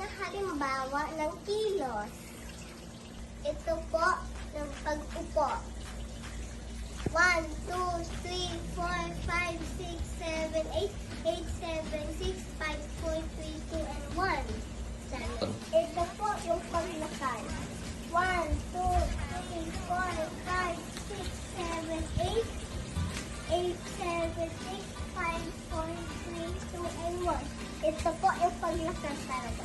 mga halimbawa ng kilos. Ito po ng pag-upo. 1, 2, 3, 4, 5, 6, 7, 8, 8, 7, 6, 5, 4, 3, 2, and 1. Ito po yung paglakad. 1, 2, 3, 4, 5, 6, 7, 8, 8, 7, 6, 5, 4, 3, 2, and 1. Ito po yung paglakad talaga.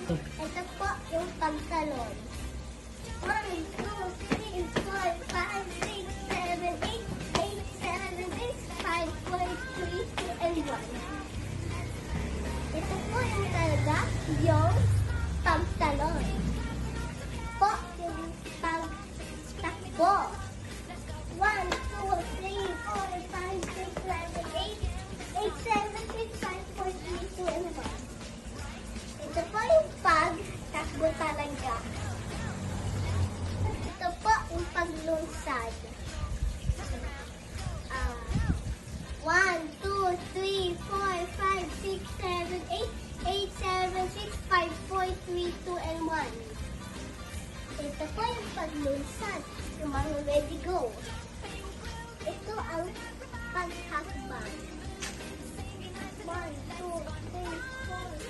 Ito po yung pagtalon. 1, 2, 3, 4, 5, 6, 7, 8, 8, 7, 6, 5, 4, 3, 2, and 1. Ito po yung talaga yung pagtalon. Po yung pagtakbo. 1, 2, 3, 4, 5, 6, 7, 8, 8, 7, 6, 5, 4, 3, 2, and 1. Ito po yung pagtakbo talaga. Ito po yung paglunsad. 1, 2, 3, 4, 5, 6, 7, 8, 8, 7, 6, 5, 4, 3, 2, and 1. Ito po yung paglunsad. Yung mga ready go. Ito ang paghakbang. 1, 2, 3, 4,